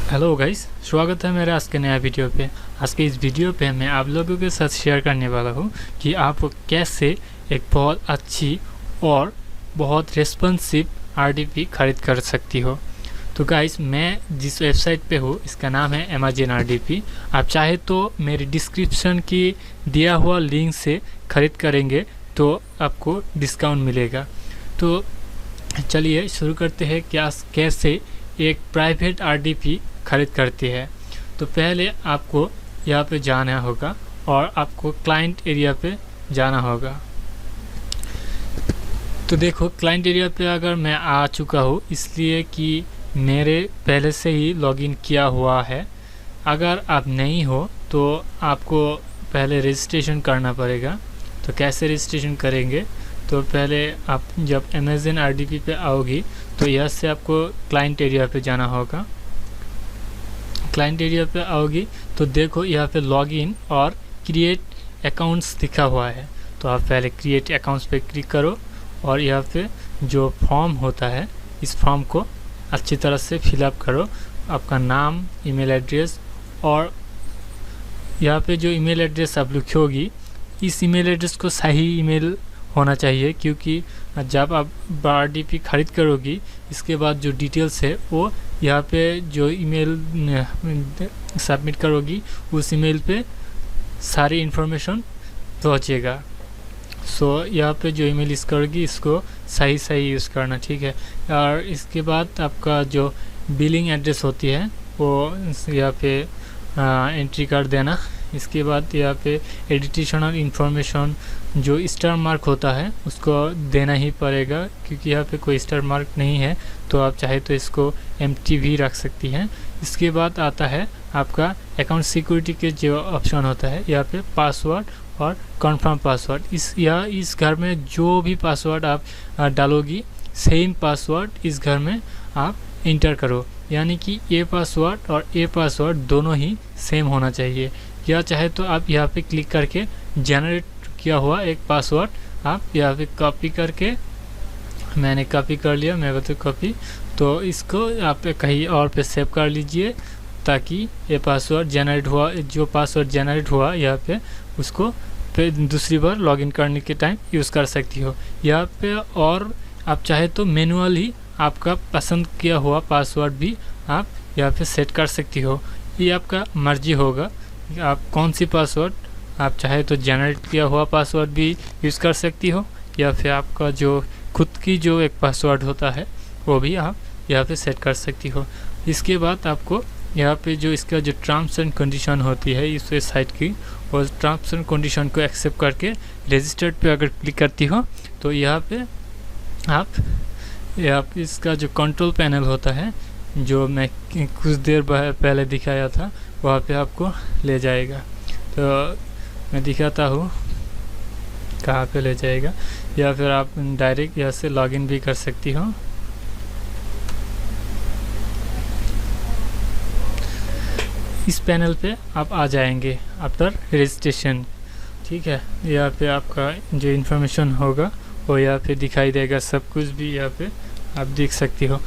Hello guys, स्वागत है मेरे आज के नया वीडियो पे। आज के इस वीडियो पे मैं आप लोगों के साथ शेयर करने वाला हूँ कि आप कैसे एक बहुत अच्छी और बहुत रेस्पॉन्सिव आरडीपी खरीद कर सकती हो। तो गाइस, मैं जिस वेबसाइट पे हूँ इसका नाम है अमेजन आरडीपी। आप चाहे तो मेरी डिस्क्रिप्शन की दिया हुआ लिंक से खरीद करेंगे तो आपको डिस्काउंट मिलेगा। तो चलिए शुरू करते हैं कैसे एक प्राइवेट आरडीपी खरीद करती है। तो पहले आपको यहाँ पे जाना होगा और आपको क्लाइंट एरिया पे जाना होगा। तो देखो, क्लाइंट एरिया पे अगर मैं आ चुका हूँ इसलिए कि मेरे पहले से ही लॉगिन किया हुआ है। अगर आप नहीं हो तो आपको पहले रजिस्ट्रेशन करना पड़ेगा। तो कैसे रजिस्ट्रेशन करेंगे, तो पहले आप जब अमेजन आरडीपी पे आओगी तो यहाँ से आपको क्लाइंट एरिया पे जाना होगा। क्लाइंट एरिया पे आओगी तो देखो यहाँ पे लॉगिन और क्रिएट अकाउंट्स लिखा हुआ है। तो आप पहले क्रिएट अकाउंट्स पे क्लिक करो और यहाँ पे जो फॉर्म होता है इस फॉर्म को अच्छी तरह से फिलअप करो। आपका नाम, ईमेल एड्रेस, और यहाँ पे जो ईमेल एड्रेस आप लिखोगी इस ईमेल एड्रेस को सही ईमेल होना चाहिए, क्योंकि जब आप आरडीपी खरीद करोगी इसके बाद जो डिटेल्स है वो यहाँ पे जो ईमेल सबमिट करोगी उस ईमेल पे सारी इन्फॉर्मेशन पहुँचेगा। सो यहाँ पे जो ईमेल यूज़ करोगी इसको सही यूज़ करना, ठीक है। और इसके बाद आपका जो बिलिंग एड्रेस होती है वो यहाँ पे एंट्री कर देना। इसके बाद यहाँ पे एडिशनल इन्फॉर्मेशन जो स्टार मार्क होता है उसको देना ही पड़ेगा, क्योंकि यहाँ पे कोई स्टार मार्क नहीं है तो आप चाहे तो इसको एम्प्टी भी रख सकती हैं। इसके बाद आता है आपका अकाउंट सिक्योरिटी के जो ऑप्शन होता है, यहाँ पे पासवर्ड और कंफर्म पासवर्ड। इस घर में जो भी पासवर्ड आप डालोगी सेम पासवर्ड इस घर में आप इंटर करो, यानी कि ये पासवर्ड और ये पासवर्ड दोनों ही सेम होना चाहिए। या चाहे तो आप यहाँ पे क्लिक करके जनरेट किया हुआ एक पासवर्ड आप यहाँ पे कॉपी करके, मैंने कॉपी कर लिया, मेरे तो कॉपी, तो इसको आप कहीं और पे सेव कर लीजिए ताकि ये पासवर्ड जनरेट हुआ, जो पासवर्ड जनरेट हुआ यहाँ पे उसको फिर दूसरी बार लॉगिन करने के टाइम यूज़ कर सकती हो यहाँ पे। और आप चाहे तो मैनुअली आपका पसंद किया हुआ पासवर्ड भी आप यहाँ पे सेट कर सकती हो। ये आपका मर्जी होगा आप कौन सी पासवर्ड, आप चाहे तो जनरेट किया हुआ पासवर्ड भी यूज़ कर सकती हो या फिर आपका जो खुद की जो एक पासवर्ड होता है वो भी आप यहाँ पे सेट कर सकती हो। इसके बाद आपको यहाँ पे जो इसका जो टर्म्स एंड कंडीशन होती है इस वेबसाइट की, और टर्म्स एंड कंडीशन को एक्सेप्ट करके रजिस्टर्ड पे अगर क्लिक करती हो तो यहाँ पे आप इसका जो कंट्रोल पैनल होता है जो मैं कुछ देर पहले दिखाया था वहाँ पे आपको ले जाएगा। तो मैं दिखाता हूँ कहाँ पे ले जाएगा, या फिर आप डायरेक्ट यहाँ से लॉगिन भी कर सकती हो। इस पैनल पे आप आ जाएंगे आफ्टर रजिस्ट्रेशन, ठीक है। यहाँ पे आपका जो इन्फॉर्मेशन होगा वो यहाँ पे दिखाई देगा, सब कुछ भी यहाँ पे आप देख सकती हो।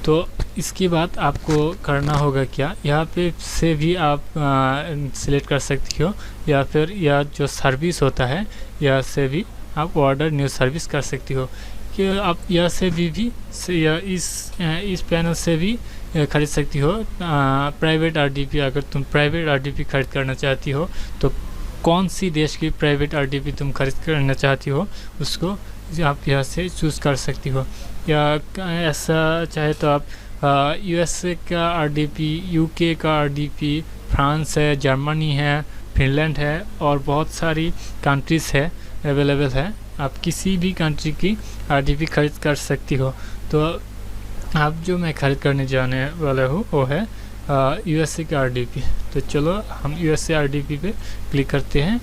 तो इसके बाद आपको करना होगा क्या, यहाँ पे से भी आप सिलेक्ट कर सकती हो, या फिर यह जो सर्विस होता है यहाँ से भी आप ऑर्डर न्यू सर्विस कर सकती हो। कि आप यहाँ से भी या इस पैनल से भी खरीद सकती हो प्राइवेट आरडीपी। अगर तुम प्राइवेट आरडीपी खरीद करना चाहती हो तो कौन सी देश की प्राइवेट आरडीपी तुम खरीद करना चाहती हो उसको आप यहाँ से चूज़ कर सकती हो। या ऐसा चाहे तो आप यूएसए का आरडीपी, यूके का आरडीपी, फ्रांस है, जर्मनी है, फिनलैंड है और बहुत सारी कंट्रीज़ है अवेलेबल है। आप किसी भी कंट्री की आरडीपी खरीद कर सकती हो। तो आप जो मैं खरीद करने जाने वाला हूँ वो है यूएसए का आरडीपी। तो चलो हम यूएसए आरडीपी पे क्लिक करते हैं।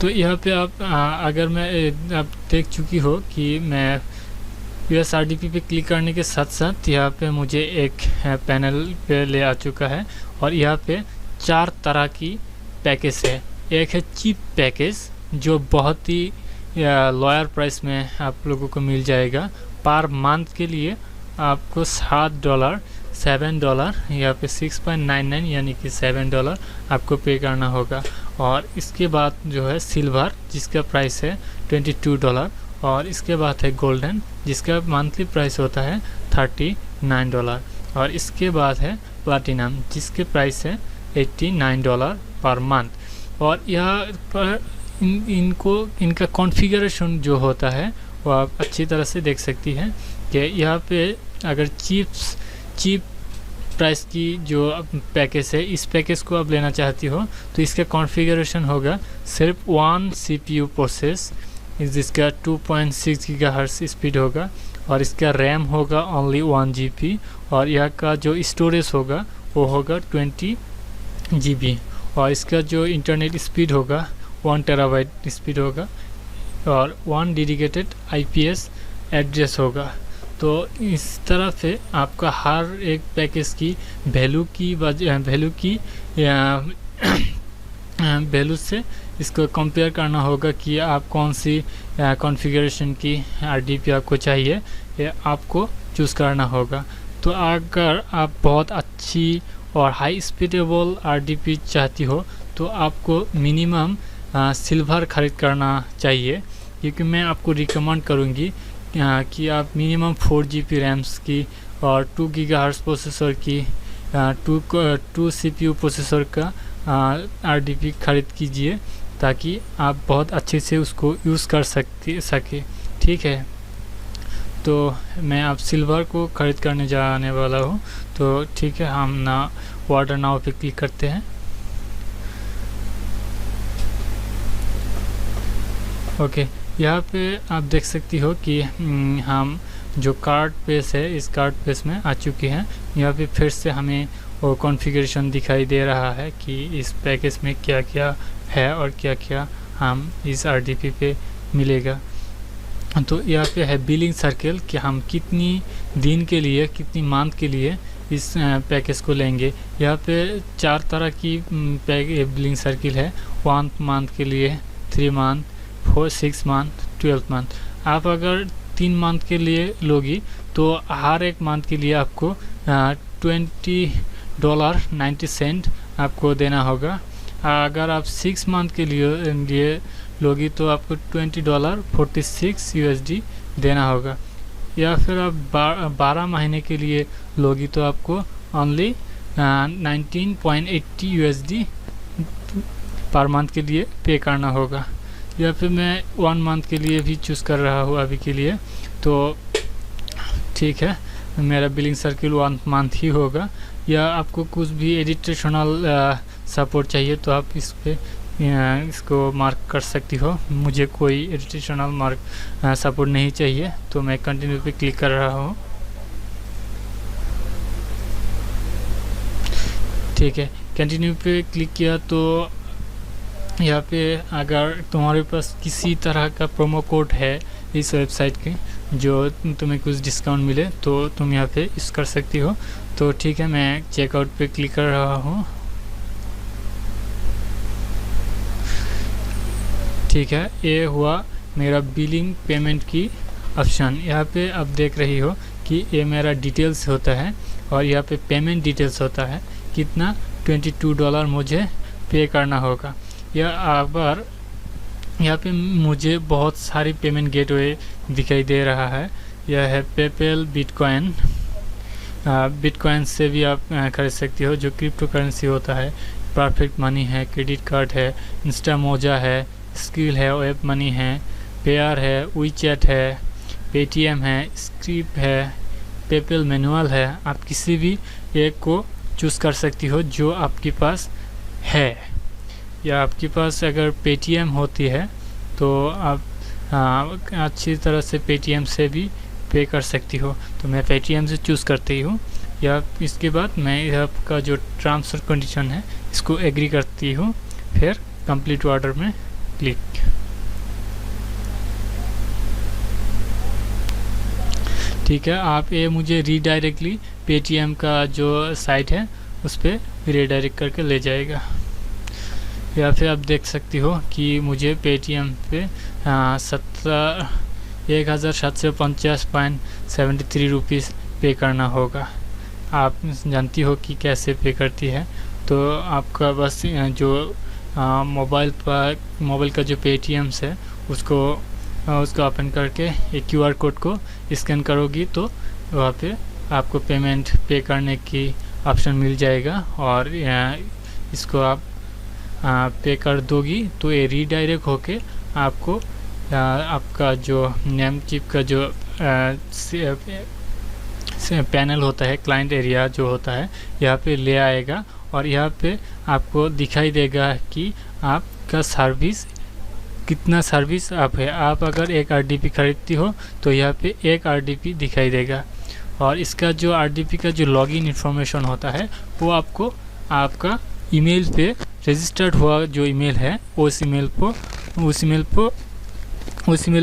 तो यहाँ पे आप अगर मैं आप देख चुकी हो कि मैं यूएस आरडीपी पे क्लिक करने के साथ साथ यहाँ पे मुझे एक पैनल पे ले आ चुका है, और यहाँ पे 4 तरह की पैकेज है। एक है चीप पैकेज जो बहुत ही लोअर प्राइस में आप लोगों को मिल जाएगा। पर मंथ के लिए आपको $7 $7 यहाँ पे 6.99 यानी कि $7 आपको पे करना होगा। और इसके बाद जो है सिल्वर जिसका प्राइस है $22 और इसके बाद है गोल्डन जिसका मंथली प्राइस होता है $39 और इसके बाद है प्लैटिनम जिसके प्राइस है $89 पर मंथ। और यहाँ पर इनका कॉन्फ़िगरेशन जो होता है वो आप अच्छी तरह से देख सकती हैं कि यहाँ पे अगर चीप प्राइस की जो पैकेज है इस पैकेज को आप लेना चाहती हो तो इसका कॉन्फ़िगरेशन होगा सिर्फ 1 CPU प्रोसेस जिसका 2.6 GHz स्पीड होगा और इसका रैम होगा ओनली 1 GB और यहाँ का जो स्टोरेज होगा वो होगा 20 GB और इसका जो इंटरनेट स्पीड होगा 1 TB स्पीड होगा और 1 डेडिकेटेड IPS एड्रेस होगा। तो इस तरह से आपका हर एक पैकेज की वैल्यू से इसको कंपेयर करना होगा कि आप कौन सी कॉन्फ़िगरेशन की RDP आपको चाहिए, ये आपको चूज़ करना होगा। तो अगर आप बहुत अच्छी और हाई स्पीडेबल RDP चाहती हो तो आपको मिनिमम सिल्वर ख़रीद करना चाहिए, क्योंकि मैं आपको रिकमेंड करूँगी कि आप मिनिमम 4 GB रैम्स की और 2 GHz प्रोसेसर की 2 CPU प्रोसेसर का RDP ख़रीद कीजिए ताकि आप बहुत अच्छे से उसको यूज़ कर सके। ठीक है, तो मैं अब सिल्वर को ख़रीद करने जाने वाला हूँ। तो ठीक है, हम ना ऑर्डर नाउ पे क्लिक करते हैं। ओके, यहाँ पे आप देख सकती हो कि हम जो कार्ड पेज है इस कार्ड पेज में आ चुके हैं। यहाँ पे फिर से हमें वो कॉन्फ़िगरेशन दिखाई दे रहा है कि इस पैकेज में क्या क्या है और क्या क्या हम इस RDP पे मिलेगा। तो यहाँ पे है बिलिंग सर्कल कि हम कितनी दिन के लिए, कितनी मंथ के लिए इस पैकेज को लेंगे। यहाँ पे 4 तरह की बिलिंग सर्कल है, 1 मंथ के लिए, 3 मंथ, 4, 6 मंथ, 12 मंथ। आप अगर 3 मंथ के लिए लोगी तो हर एक मंथ के लिए आपको $20.90 आपको देना होगा। अगर आप 6 मंथ के लिए लोगी तो आपको $20.46 USD देना होगा। या फिर आप 12 महीने के लिए लोगी तो आपको ओनली 19.80 USD पर मंथ के लिए पे करना होगा। या फिर मैं 1 मंथ के लिए भी चूज़ कर रहा हूँ अभी के लिए। तो ठीक है, मेरा बिलिंग सर्कल 1 मंथ ही होगा। या आपको कुछ भी एडिशनल सपोर्ट चाहिए तो आप इसको मार्क कर सकती हो। मुझे कोई एडिशनल सपोर्ट नहीं चाहिए तो मैं कंटिन्यू पे क्लिक कर रहा हूँ। ठीक है, कंटिन्यू पे क्लिक किया तो यहाँ पे अगर तुम्हारे पास किसी तरह का प्रोमो कोड है इस वेबसाइट के जो तुम्हें कुछ डिस्काउंट मिले तो तुम यहाँ पे यूज़ कर सकती हो। तो ठीक है, मैं चेकआउट पे क्लिक कर रहा हूँ। ठीक है, ये हुआ मेरा बिलिंग पेमेंट की ऑप्शन। यहाँ पे आप देख रही हो कि ये मेरा डिटेल्स होता है और यहाँ पे पेमेंट डिटेल्स होता है, कितना $22 मुझे पे करना होगा। या अगर यहाँ पे मुझे बहुत सारी पेमेंट गेटवे दिखाई दे रहा है। यह है पेपैल, बिटकॉइन से भी आप खरीद सकती हो जो क्रिप्टो करेंसी होता है। परफेक्ट मनी है, क्रेडिट कार्ड है, इंस्टामोजा है, स्किल है, वेब मनी है, पेयर है, वीचैट है, पेटीएम है, स्क्रिप है, पेपैल मैनुअल है। आप किसी भी एक को चूज़ कर सकती हो जो आपके पास है। या आपके पास अगर पेटीएम होती है तो आप अच्छी तरह से पेटीएम से भी पे कर सकती हो। तो मैं पेटीएम से चूज़ करती हूँ। या इसके बाद मैं आपका जो टर्म्स और कंडीशन है इसको एग्री करती हूँ, फिर कंप्लीट ऑर्डर में क्लिक। ठीक है, आप ये मुझे रीडायरेक्टली पेटीएम का जो साइट है उस पर रीडायरेक्ट करके ले जाएगा। या फिर आप देख सकती हो कि मुझे पेटीएम पे 1750.73 रुपीज़ पे करना होगा। आप जानती हो कि कैसे पे करती है। तो आपका बस जो मोबाइल का जो पेटीएम्स है उसको ओपन करके एक क्यूआर कोड को स्कैन करोगी तो वहाँ पे आपको पेमेंट पे करने की ऑप्शन मिल जाएगा और इसको आप पे कर दोगी तो ये रीडायरेक्ट होके आपको आपका जो नेम चिप का जो पैनल होता है, क्लाइंट एरिया जो होता है, यहाँ पे ले आएगा और यहाँ पे आपको दिखाई देगा कि आपका सर्विस कितना सर्विस आप है। आप अगर एक आरडीपी खरीदती हो तो यहाँ पे एक आरडीपी दिखाई देगा और इसका जो आरडीपी का जो लॉगिन इन्फॉर्मेशन होता है वो आपको आपका ईमेल पे रजिस्टर्ड हुआ जो ईमेल है उस ईमेल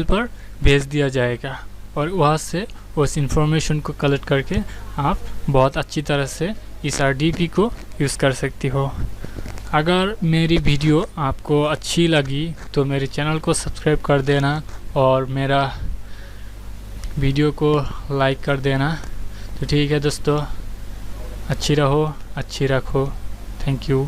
पर भेज दिया जाएगा और वहाँ से उस इन्फॉर्मेशन को कलेक्ट करके आप बहुत अच्छी तरह से इस आरडीपी को यूज़ कर सकती हो। अगर मेरी वीडियो आपको अच्छी लगी तो मेरे चैनल को सब्सक्राइब कर देना और मेरा वीडियो को लाइक कर देना। तो ठीक है दोस्तों, अच्छी रहो, अच्छी रखो। Thank you.